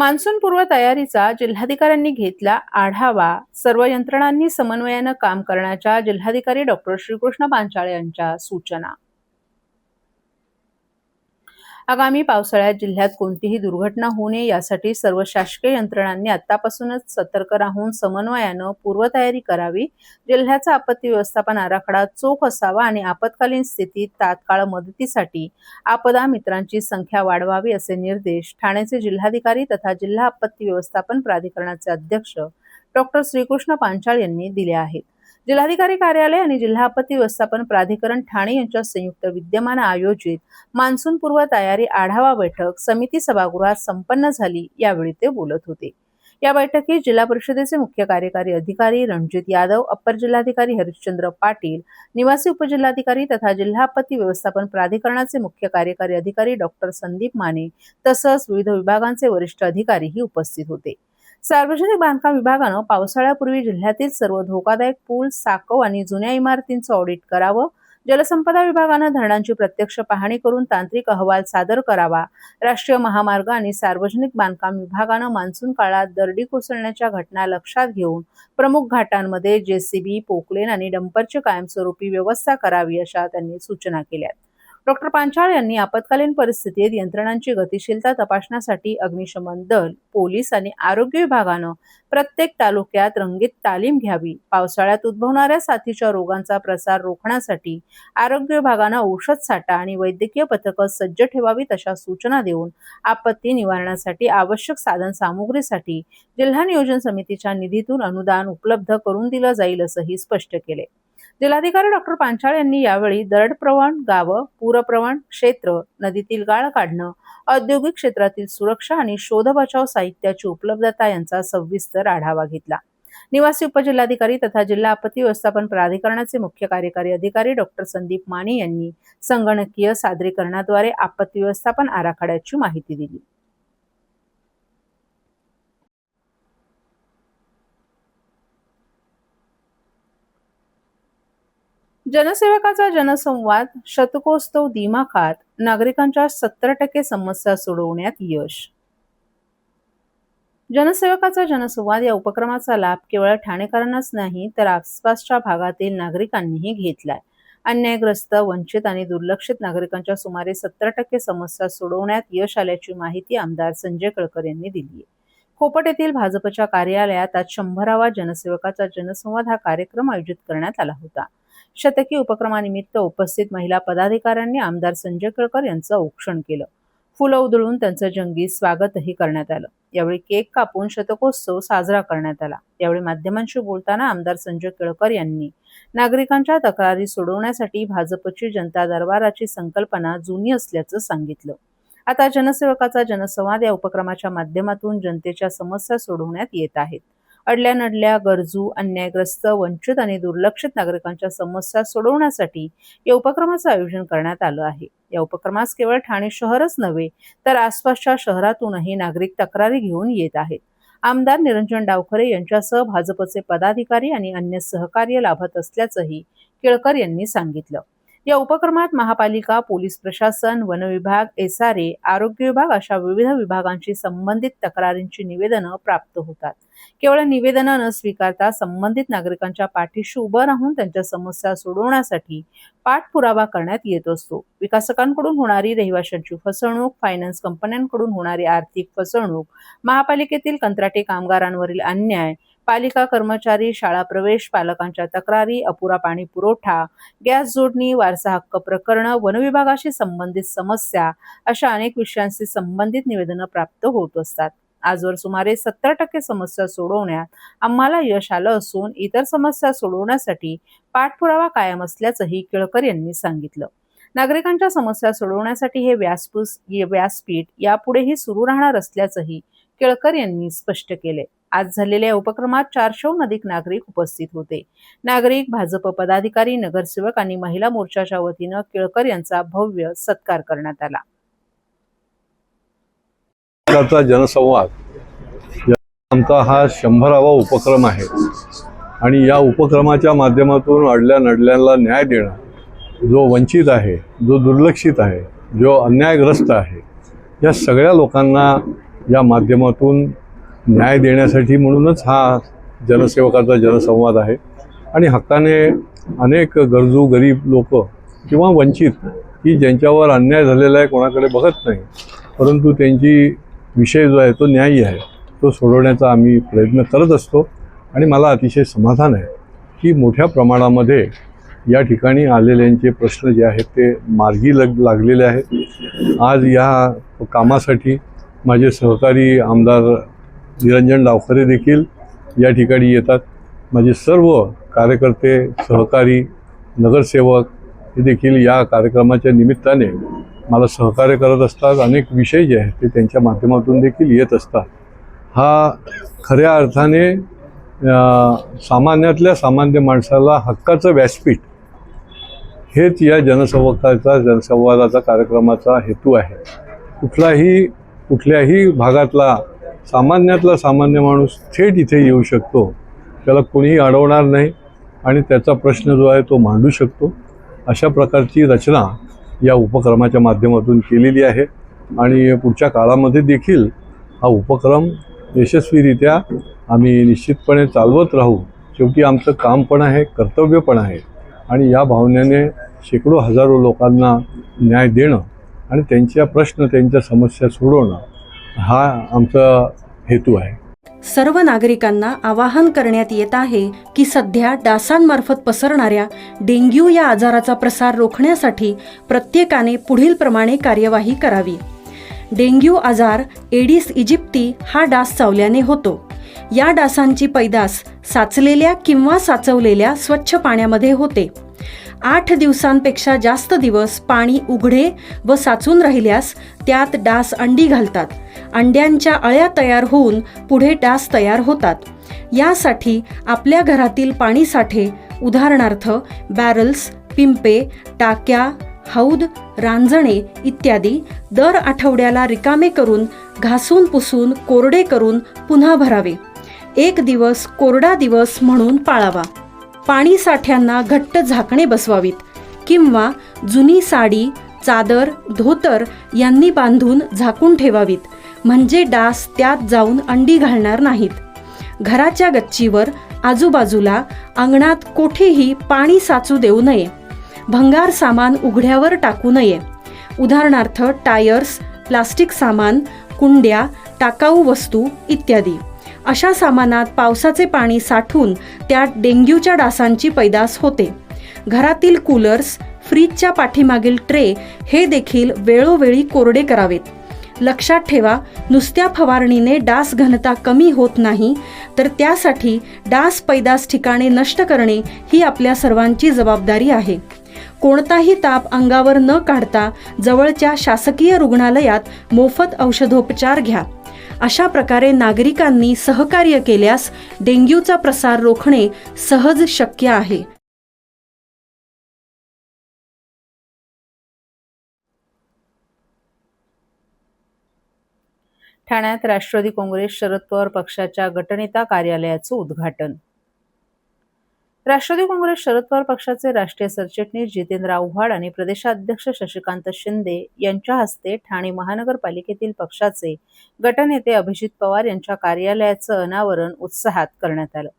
Monsoon पूर्व तयारीचा जिल्हाधिकाऱ्यांनी घेतला आढावा. सर्व यंत्रणांनी समन्वयानं काम करण्याच्या जिल्हाधिकारी डॉक्टर श्रीकृष्ण पांचाळे यांच्या सूचना. आगामी पावसाळ्यात जिल्ह्यात कोणतीही दुर्घटना होऊ नये यासाठी सर्व शासकीय यंत्रणांनी आतापासूनच सतर्क राहून समन्वयानं पूर्वतयारी करावी. जिल्ह्याचा आपत्ती व्यवस्थापन आराखडा चोख असावा आणि आपत्कालीन स्थितीत तात्काळ मदतीसाठी आपदा मित्रांची संख्या वाढवावी असे निर्देश ठाण्याचे जिल्हाधिकारी तथा जिल्हा आपत्ती व्यवस्थापन प्राधिकरणाचे अध्यक्ष डॉक्टर श्रीकृष्ण पांचाळे यांनी दिले आहेत. जिल्हाधिकारी कार्यालय आणि जिल्हा आपत्ती व्यवस्थापन प्राधिकरण ठाणे यांच्या संयुक्त विद्यमाने आयोजित मान्सून पूर्व तयारी आढावा बैठक समिती सभागृहात संपन्न झाली. यावेळी ते बोलत होते. या बैठकीत जिल्हा परिषदेचे मुख्य कार्यकारी अधिकारी रणजित यादव, अप्पर जिल्हाधिकारी हरिश्चंद्र पाटील, निवासी उपजिल्हाधिकारी तथा जिल्हा आपत्ती व्यवस्थापन प्राधिकरणाचे मुख्य कार्यकारी अधिकारी डॉक्टर संदीप माने तसंच विविध विभागांचे वरिष्ठ अधिकारीही उपस्थित होते. सार्वजनिक बांधकाम विभागानं पावसाळ्यापूर्वी जिल्ह्यातील सर्व धोकादायक पूल, साकव आणि जुन्या इमारतींचं ऑडिट करावं. जलसंपदा विभागानं धरणांची प्रत्यक्ष पाहणी करून तांत्रिक अहवाल सादर करावा. राष्ट्रीय महामार्ग आणि सार्वजनिक बांधकाम विभागानं मान्सून काळात दरडी कोसळण्याच्या घटना लक्षात घेऊन प्रमुख घाटांमध्ये जेसीबी, पोकलेन आणि डंपरची कायमस्वरूपी व्यवस्था करावी अशा त्यांनी सूचना केल्या. डॉक्टर पांचाळे यांनी आपत्कालीन परिस्थितीत यंत्रणांची गतिशीलता तपासण्यासाठी अग्निशमन दल, पोलीस आणि आरोग्य विभागानं प्रत्येक तालुक्यात रंगीत तालीम घ्यावी. पावसाळ्यात उद्भवणाऱ्या साथीच्या रोगांचा प्रसार रोखण्यासाठी आरोग्य विभागानं औषध साठा आणि वैद्यकीय पथकं सज्ज ठेवावीत अशा सूचना देऊन आपत्ती निवारणासाठी आवश्यक साधन सामुग्रीसाठी जिल्हा नियोजन समितीच्या निधीतून अनुदान उपलब्ध करून दिलं जाईल असंही स्पष्ट केले. जिल्हाधिकारी डॉक्टर पांचाळे यांनी यावेळी दरडप्रवण गावं, पूरप्रवण क्षेत्र, नदीतील गाळ काढणं, औद्योगिक क्षेत्रातील सुरक्षा आणि शोध बचाव साहित्याची उपलब्धता यांचा सविस्तर आढावा घेतला. निवासी उपजिल्हाधिकारी तथा जिल्हा आपत्ती व्यवस्थापन प्राधिकरणाचे मुख्य कार्यकारी अधिकारी डॉक्टर संदीप माने यांनी संगणकीय सादरीकरणाद्वारे आपत्ती व्यवस्थापन आराखड्याची माहिती दिली. जनसेवकाचा जनसंवाद शतकोत्सव दिमाखात, नागरिकांच्या 70% समस्या सोडवण्यात यश. जनसेवकाचा जनसंवाद या उपक्रमाचा लाभ केवळ ठाणेकरांनाच नाही तर आसपासच्या भागातील नागरिकांनीही घेतलाय. अन्यायग्रस्त, वंचित आणि दुर्लक्षित नागरिकांच्या सुमारे 70% समस्या सोडवण्यात यश आल्याची माहिती आमदार संजय केळकर यांनी दिली आहे. खोपट येथील भाजपच्या कार्यालयात आज 100वा जनसेवकाचा जनसंवाद हा कार्यक्रम आयोजित करण्यात आला होता. शतकी उपक्रमानिमित्त उपस्थित महिला पदाधिकाऱ्यांनी आमदार संजय केळकर यांचं औक्षण केलं. फुलं उधळून त्यांचं जंगी स्वागतही करण्यात आलं. यावेळी केक कापून शतकोत्सव साजरा करण्यात आला. यावेळी माध्यमांशी बोलताना आमदार संजय केळकर यांनी नागरिकांच्या तक्रारी सोडवण्यासाठी भाजपची जनता दरबाराची संकल्पना जुनी असल्याचं सांगितलं. आता जनसेवकाचा जनसंवाद या उपक्रमाच्या माध्यमातून जनतेच्या समस्या सोडवण्यात येत आहेत. अडल्या नडल्या, गरजू, अन्यायग्रस्त, वंचित आणि दुर्लक्षित नागरिकांच्या समस्या सोडवण्यासाठी या उपक्रमाचं आयोजन करण्यात आलं आहे. या उपक्रमास केवळ ठाणे शहरच नव्हे तर आसपासच्या शहरातूनही नागरिक तक्रारी घेऊन येत आहेत. आमदार निरंजन डावखरे यांच्यासह भाजपचे पदाधिकारी आणि अन्य सहकार्य लाभत असल्याचंही केळकर यांनी सांगितलं. या उपक्रमात महापालिका, पोलीस प्रशासन, वन विभाग, SRA, आरोग्य विभाग अशा विविध विभागांशी संबंधित तक्रारींची निवेदनं प्राप्त होतात. केवळ निवेदनं न स्वीकारता संबंधित नागरिकांच्या पाठीशी उभं राहून त्यांच्या समस्या सोडवण्यासाठी पाठपुरावा करण्यात येत असतो. विकासकांकडून होणारी रहिवाशांची फसवणूक, फायनान्स कंपन्यांकडून होणारी आर्थिक फसवणूक, महापालिकेतील कंत्राटी कामगारांवरील अन्याय, पालिका कर्मचारी, शाळा प्रवेश, पालकांच्या तक्रारी, अपुरा पाणी पुरवठा, गॅस जोडणी, वारसा हक्क प्रकरणं, वनविभागाशी संबंधित समस्या अशा अनेक विषयांशी संबंधित निवेदनं प्राप्त होत असतात. आजवर सुमारे 70% समस्या सोडवण्यात आम्हाला यश आलं असून इतर समस्या सोडवण्यासाठी पाठपुरावा कायम असल्याचंही केळकर यांनी सांगितलं. नागरिकांच्या समस्या सोडवण्यासाठी हे व्यासपीठ यापुढेही सुरू राहणार असल्याचंही केळकर यांनी स्पष्ट केले. आज झालेल्या या उपक्रमात 400हून अधिक नागरिक उपस्थित होते. नागरिक, भाजप पदाधिकारी, नगरसेवक आणि महिला मोर्चाच्या वतीनं केळकर यांचा भव्य सत्कार करण्यात आला. जनसंवाद आमचा हा 100वा उपक्रम आहे आणि या उपक्रमाच्या माध्यमातून अडल्या नडल्याला न्याय देणं, जो वंचित आहे, जो दुर्लक्षित आहे, जो अन्यायग्रस्त आहे, या सगळ्या लोकांना या माध्यमातून न्याय देण्यासाठी म्हणूनच हा जनसेवकाचा जनसंवाद आहे. आणि हक्काने अनेक गरजू गरीब लोक किंवा वंचित की ज्यांच्यावर अन्याय झालेला आहे कोणाकडे बघत नाही, परंतु त्यांची विषय जो आहे तो न्यायी आहे, तो सोडवण्याचा आम्ही प्रयत्न करत असतो. आणि मला अतिशय समाधान आहे की मोठ्या प्रमाणामध्ये या ठिकाणी आलेल्यांचे प्रश्न जे आहेत ते मार्गी लागलेले आहेत. आज या कामासाठी माझे सहकारी आमदार निरंजन डावखरे देखील या ठिकाणी येतात. माझे सर्व कार्यकर्ते, सहकारी, नगरसेवक हे देखील या कार्यक्रमाच्या निमित्ताने मला सहकार्य करत असतात. अनेक विषय जे आहेत ते त्यांच्या माध्यमातून देखील येत असतात. हा खऱ्या अर्थाने सामान्यातल्या सामान्य माणसाला हक्काचं व्यासपीठ हेच या जनसंवादाचा कार्यक्रमाचा हेतू आहे. कुठल्याही भागातला सामान्यातला सामान्य माणूस थेट इथे येऊ शकतो, त्याला कोणीही अडवणार नाही आणि त्याचा प्रश्न जो आहे तो मांडू शकतो. अशा प्रकारची रचना या उपक्रमाच्या माध्यमातून केलेली आहे आणि पुढच्या काळामध्ये देखील हा उपक्रम यशस्वीरित्या आम्ही निश्चितपणे चालवत राहू. शेवटी आमचं काम पण आहे, कर्तव्य पण आहे आणि या भावनेने शेकडो हजारो लोकांना न्याय देणं आणि त्यांच्या प्रश्न, त्यांच्या समस्या सोडवणं हा आमचा हेतू आहे. सर्व नागरिकांना आवाहन करण्यात येत आहे की सध्या डासांमार्फत पसरणाऱ्या डेंग्यू या आजाराचा प्रसार रोखण्यासाठी प्रत्येकाने पुढीलप्रमाणे कार्यवाही करावी. डेंग्यू आजार एडिस इजिप्ती हा डास चावल्याने होतो. या डासांची पैदास साचलेल्या किंवा साचवलेल्या स्वच्छ पाण्यामध्ये होते. 8 दिवसांपेक्षा जास्त दिवस पाणी उघडे व साचून राहिल्यास त्यात डास अंडी घालतात. अंड्यांच्या अळ्या तयार होऊन पुढे डास तयार होतात. यासाठी आपल्या घरातील पाणी साठे, उदाहरणार्थ बॅरल्स, पिंपे, टाक्या, हौद, रांजणे इत्यादी दर आठवड्याला रिकामे करून घासून पुसून कोरडे करून पुन्हा भरावे. 1 दिवस कोरडा दिवस म्हणून पाळावा. पाणी साठ्यांना घट्ट झाकणे बसवावीत किंवा जुनी साडी, चादर, धोतर यांनी बांधून झाकून ठेवावीत, म्हणजे डास त्यात जाऊन अंडी घालणार नाहीत. घराच्या गच्चीवर, आजूबाजूला, अंगणात कोठेही पाणी साचू देऊ नये. भंगार सामान उघड्यावर टाकू नये. उदाहरणार्थ टायर्स, प्लास्टिक सामान, कुंड्या, टाकाऊ वस्तू इत्यादी. अशा सामानात पावसाचे पाणी साठून त्यात डेंग्यूच्या डासांची पैदास होते. घरातील कूलर्स, फ्रीजच्या पाठीमागील ट्रे हे देखील वेळोवेळी कोरडे करावेत. लक्षात ठेवा, नुसत्या फवारणीने डास घनता कमी होत नाही, तर त्यासाठी डास पैदास ठिकाणे नष्ट करणे ही आपल्या सर्वांची जबाबदारी आहे. कोणताही ताप अंगावर न काढता जवळच्या शासकीय रुग्णालयात मोफत औषधोपचार घ्या. अशा प्रकारे नागरिकांनी सहकार्य केल्यास डेंग्यूचा प्रसार रोखणे सहज शक्य आहे. ठाण्यात राष्ट्रवादी काँग्रेस शरद पवार पक्षाच्या गटनेता कार्यालयाचं उद्घाटन. राष्ट्रवादी काँग्रेस शरद पवार पक्षाचे राष्ट्रीय सरचिटणीस जितेंद्र आव्हाड आणि प्रदेशाध्यक्ष शशिकांत शिंदे यांच्या हस्ते ठाणे महानगरपालिकेतील पक्षाचे गटनेते अभिजित पवार यांच्या कार्यालयाचं अनावरण उत्साहात करण्यात आलं.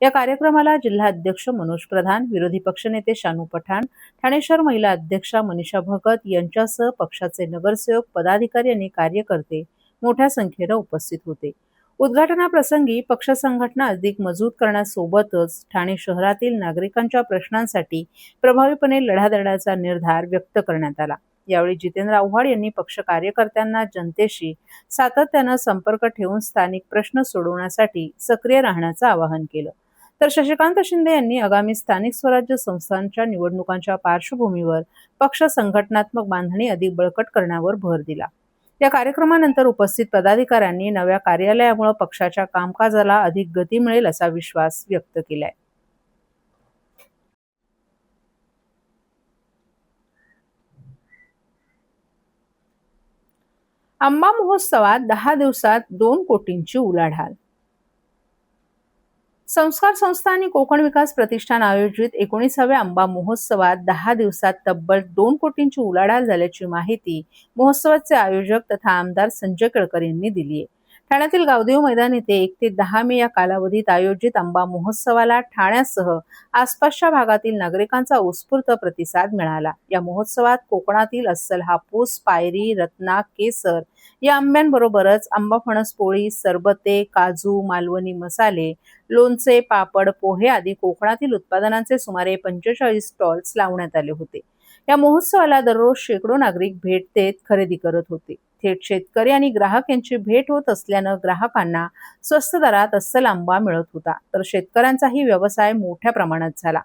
या कार्यक्रमाला जिल्हाध्यक्ष मनोज प्रधान, विरोधी पक्षनेते शानू पठाण, ठाणे शहर महिला अध्यक्षा मनीषा भगत यांच्यासह पक्षाचे नगरसेवक, पदाधिकारी आणि कार्यकर्ते मोठ्या संख्येने उपस्थित होते. उद्घाटनाप्रसंगी पक्ष संघटना अधिक मजबूत करण्यासोबतच ठाणे शहरातील नागरिकांच्या प्रश्नांसाठी प्रभावीपणे लढा देण्याचा निर्धार व्यक्त करण्यात आला. यावेळी जितेंद्र आव्हाड यांनी पक्ष कार्यकर्त्यांना जनतेशी सातत्यानं संपर्क ठेवून स्थानिक प्रश्न सोडवण्यासाठी सक्रिय राहण्याचं आवाहन केलं. तर शशिकांत शिंदे यांनी आगामी स्थानिक स्वराज्य संस्थांच्या निवडणुकांच्या पार्श्वभूमीवर पक्ष संघटनात्मक बांधणी अधिक बळकट करण्यावर भर दिला. या कार्यक्रमानंतर उपस्थित पदाधिकाऱ्यांनी नव्या कार्यालयामुळे पक्षाच्या कामकाजाला अधिक गती मिळेल असा विश्वास व्यक्त केलाय. आंबा महोत्सवात 10 दिवसात 2 कोटींची उलाढाल. संस्कार संस्था आणि कोकण विकास प्रतिष्ठान आयोजित 19व्या आंबा महोत्सवात 10 दिवसात तब्बल 2 कोटींची उलाढाल झाल्याची माहिती महोत्सवाचे आयोजक तथा आमदार संजय केळकर यांनी दिली आहे. ठाण्यातील गावदेव मैदान येथे 1 ते 10 मे या कालावधीत आयोजित आंबा महोत्सवाला ठाण्यासह आसपासच्या भागातील नागरिकांचा उत्स्फूर्त प्रतिसाद मिळाला। या महोत्सवात कोकणातील अस्सल हापूस, पायरी, रत्ना, केसर या आंब्यांबरोबरच आंबा फणस पोळी, सरबते, काजू, मालवणी मसाले, लोणचे, पापड, पोहे आदी कोकणातील उत्पादनांचे सुमारे 45 स्टॉल्स लावण्यात आले होते। या महोत्सवाला दररोज शेकडो नागरिक भेट देत खरेदी करत होते। थेट शेतकरी आणि ग्राहक यांची भेट होत असल्यानं ग्राहकांना स्वस्त दरात अस्सल आंबा मिळत होता, तर शेतकऱ्यांचाही व्यवसाय मोठ्या प्रमाणात झाला।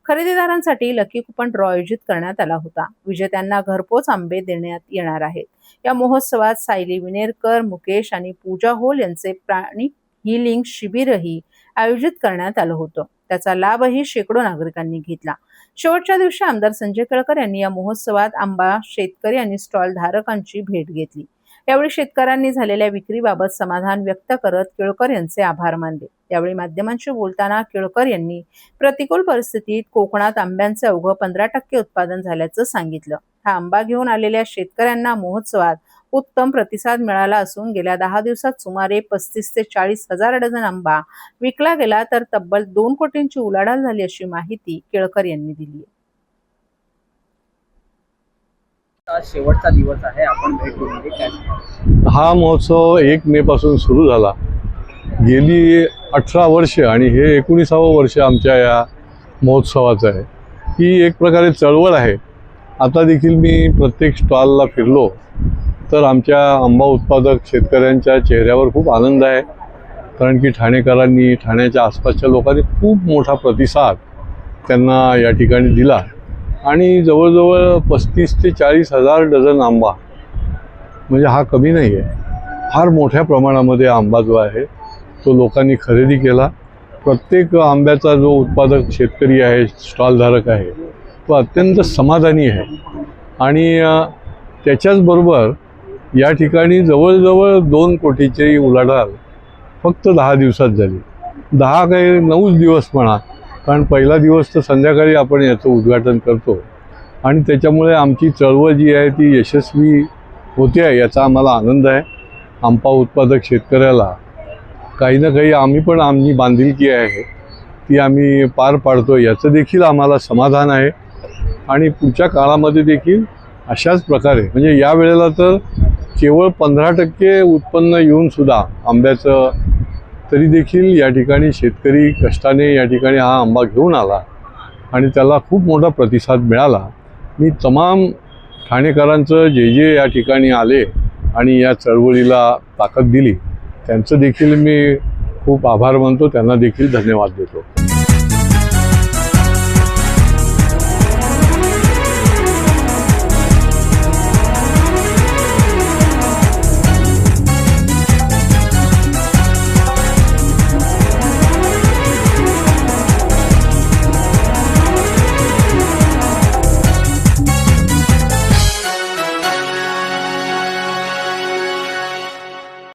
खरेदीदारांसाठी लकी कुपन ड्रॉ आयोजित करण्यात आला होता। विजेत्यांना घरपोच आंबे देण्यात येणार आहेत। या महोत्सवात सायली विनेरकर, मुकेश आणि पूजा होल यांचे प्राणी हिलिंग शिबिरही आयोजित करण्यात आलं होतं। त्याचा लाभही शेकडो नागरिकांनी घेतला। शेवटच्या दिवशी आमदार संजय केळकर यांनी या महोत्सवात आंबा शेतकरी आणि स्टॉल धारकांची भेट घेतली। यावेळी शेतकऱ्यांनी झालेल्या विक्रीबाबत समाधान व्यक्त करत केळकर यांचे आभार मानले। यावेळी माध्यमांशी बोलताना केळकर यांनी प्रतिकूल परिस्थितीत कोकणात आंब्यांचे अवघं 15% उत्पादन झाल्याचं सांगितलं। हा आंबा घेऊन आलेल्या शेतकऱ्यांना महोत्सवात उत्तम प्रतिसाद मिळाला असून गेल्या 10 दिवसात सुमारे 35 ते 40 हजार डझन आंबा विकला गेला, तर तब्बल 2 कोटींची उलाढाल झाली अशी माहिती केळकर यांनी दिली। आज शेवटचा दिवस आहे, आपण भेट दिली काय? हा महोत्सव 1 मे पासून सुरू झाला। गेली 18 वर्ष आणि हे 19वं वर्ष आमच्या या महोत्सवाचं आहे। ही एक प्रकारे चळवळ आहे। आता देखील मी प्रत्येक स्टॉलला फिरलो तर आमच्या आंबा उत्पादक शेतकऱ्यांच्या चेहऱ्यावर खूप आनंद आहे, कारण की ठाणेकरांनी, ठाण्याच्या आसपासच्या लोकांनी खूप मोठा प्रतिसाद त्यांना या ठिकाणी दिला आणि जवळजवळ 35 ते 40 हजार डझन आंबा, म्हणजे हा कमी नाही आहे। फार मोठ्या प्रमाणामध्ये आंबा जो आहे तो लोकांनी खरेदी केला। प्रत्येक आंब्याचा जो उत्पादक शेतकरी आहे, स्टॉलधारक आहे, तो अत्यंत समाधानी आहे आणि त्याच्याचबरोबर या ठिकाणी जवळजवळ 2 कोटीची उलाढाल फक्त 10 दिवसात झाली। 10 काही 9 दिवस म्हणा, कारण पहिला दिवस तर संध्याकाळी आपण याचं उद्घाटन करतो आणि त्याच्यामुळे आमची चळवळ जी आहे ती यशस्वी होते आहे याचा आम्हाला आनंद आहे। आंबा उत्पादक शेतकऱ्याला काही ना काही आम्ही पण आमची बांधिलकी आहे ती आम्ही पार पाडतो याचं देखील आम्हाला समाधान आहे आणि पुढच्या काळामध्ये देखील अशाच प्रकारे, म्हणजे या वेळेला तर केवळ 15% उत्पन्न येऊन सुद्धा आंब्याचं, तरी देखील या ठिकाणी शेतकरी कष्टाने या ठिकाणी हा आंबा घेऊन आला आणि त्याला खूप मोठा प्रतिसाद मिळाला। मी तमाम ठाणेकरांचं जे या ठिकाणी आले आणि या चळवळीला ताकद दिली त्यांचं देखील मी खूप आभार मानतो, त्यांना देखील धन्यवाद देतो।